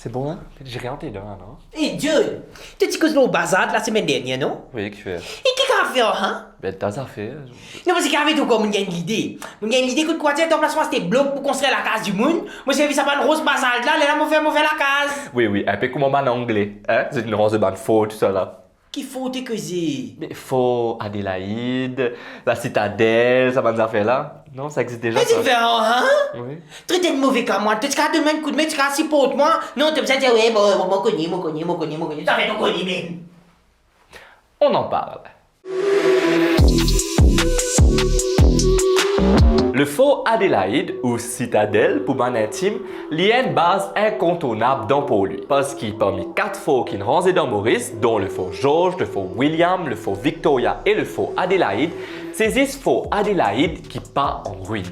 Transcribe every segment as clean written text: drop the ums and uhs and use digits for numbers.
C'est bon là? J'ai rien entendu, non? Hé, John, tu dis que c'est au bazar la semaine dernière, non? Oui, qui fait? Et qui a fait, hein? Ben, t'as ça fait. Non, mais c'est qu'avec tout comme on gagne l'idée. On gagne l'idée que le quartier est en placement, c'était bloc pour construire la case du monde. Moi, j'ai vu ça par une rose bazar là, là, on fait la case. Oui, un peu comme en anglais, hein? C'est une rose de bande faux, tout ça là. Qui faut te causer? Mais faux, Adélaïde, la citadelle, ça va nous affaires là. Non, ça existe déjà. Mais Ça. c'est différent, hein? Oui. Tu es mauvais comme moi, tu as donné un coup de main, tu as assis pour moi. Non, tu as dit, ouais, bon, mon connu. Ça fait ton connu, même. On en parle. Le fort Adélaïde, ou citadelle pour mon intime, il y a une base incontournable dans pour lui. Parce qu'il parmi 4 forts qui sont dans Maurice, dont le fort George, le fort William, le fort Victoria et le fort Adélaïde, c'est ce fort Adélaïde qui part en ruine.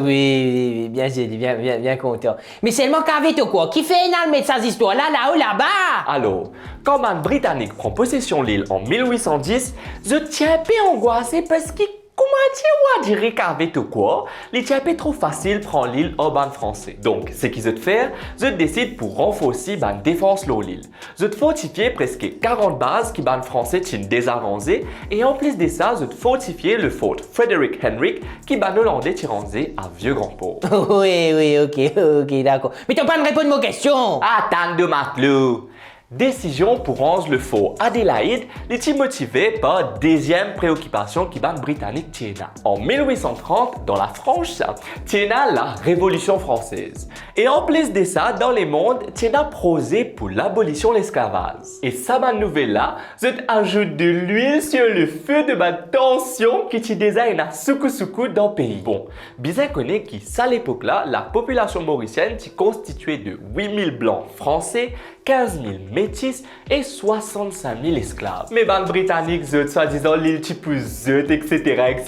Oui, bien joli, bien content. Mais seulement qu'avec toi quoi? Qui fait une armée de ces histoires-là, là-haut, là-bas? Alors, quand un Britannique prend possession de l'île en 1810, je tiens un peu angoissé parce qu'il comment dire qu'avec quoi, les tiens pas trop facile prendre l'île au ban français. Donc, ce qu'ils veulent faire, je décide pour renforcer la défense de l'île. Je fortifier presque 40 bases qui ban français sont désarrangées et en plus de ça, je fortifier le fort Frederick Henry qui ban hollandais tirandé à Vieux-Grand-Port. Oui, ok, d'accord. Mais tu n'as pas de réponse à ma question. Attends de Maclou. Décision pour rendre le fort Adélaïde était motivé par deuxième préoccupation qui ban britannique tiena. En 1830, dans la France, tiena la Révolution française. Et en plus de ça, dans le monde, tiena prosé pour l'abolition de l'esclavage. Et ça, ma nouvelle-là, je ajoute de l'huile sur le feu de ma tension qui te désigne à soukou dans le pays. Bon, bien connaît qu'à l'époque-là, la population mauricienne est constituée de 8000 blancs français, 15 000 métis et 65 000 esclaves. Mais ban britanniques, soi-disant l'île type zut, etc.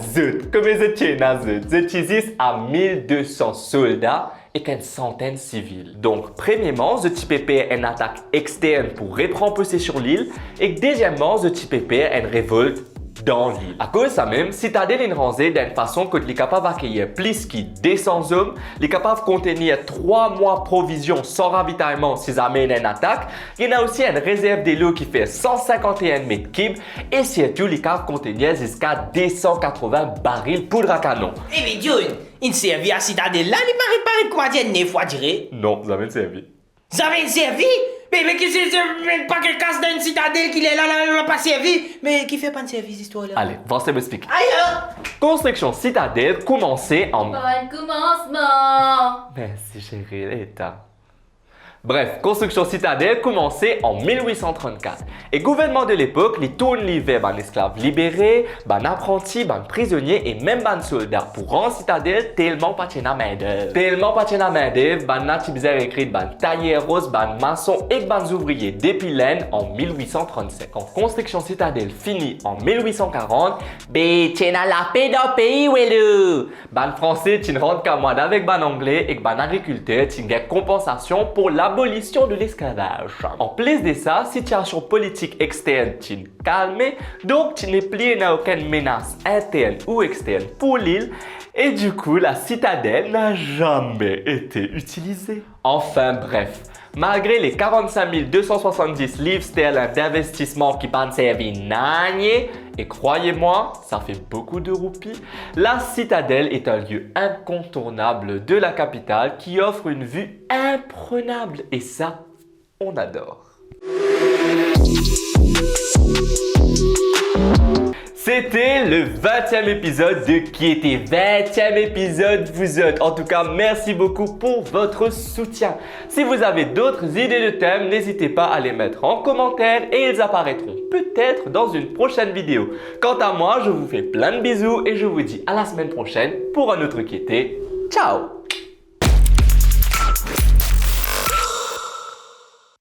Zut, comme ils étaient à zut, existent à 1200 soldats et qu'une centaine civils. Donc, premièrement, The TPP une attaque externe pour reprendre possession de l'île et deuxièmement, The TPP une révolte dans l'île. À cause de ça même, Citadelle est rangée d'une façon que les capables d'accueillir plus que 200 hommes, les capables de contenir 3 mois de provisions sans ravitaillement si ça amène une attaque. Il y a aussi une réserve de l'eau qui fait 151 mètres cubes et surtout les capables de contenir jusqu'à 280 barils poudre à canon. Eh bien, John, il servi à Citadelle là, il paraît quoi dire 9 fois, dirais. Non, ça m'a servi. Ça m'a servi? Mais qui c'est pas que casse d'une citadelle qu'il est là, pas servi? Mais qui fait pas de service, histoire là? Allez, vas-y m'expliquer. Aïe! Construction citadelle commençait en... Bon commencement! Merci chérie, l'état. Bref, construction citadelle commençait en 1834. Et le gouvernement de l'époque, les tourne l'hiver ban esclaves libérés, ban apprentis, ban prisonniers et même ban soldats pour rendre citadelle tellement pas de main-d'œuvre. Tellement pas de main-d'œuvre, ban nati bizarre écrit, ban tailleros, ban maçon et ban ouvriers depuis l'Inde en 1835. Quand construction citadelle finit en 1840, tiens la paix dans le pays, Wellou! Ban français, tu ne rentres qu'à moi avec ban anglais et ban agriculteur, tu gagnes compensation pour l'abolition de l'esclavage. En plus de ça, situation politique externe est calmée, donc tu n'es plus à aucune menace interne ou externe pour l'île et du coup la citadelle n'a jamais été utilisée. Enfin bref, malgré les 45 270 livres sterling d'investissement qui n'ont servi n'agné, et croyez-moi, ça fait beaucoup de roupies, la citadelle est un lieu incontournable de la capitale qui offre une vue imprenable et ça, on adore. C'était le 20e épisode de Qui était 20e épisode vous autres. En tout cas, merci beaucoup pour votre soutien. Si vous avez d'autres idées de thèmes, n'hésitez pas à les mettre en commentaire et ils apparaîtront peut-être dans une prochaine vidéo. Quant à moi, je vous fais plein de bisous et je vous dis à la semaine prochaine pour un autre Qui était. Ciao!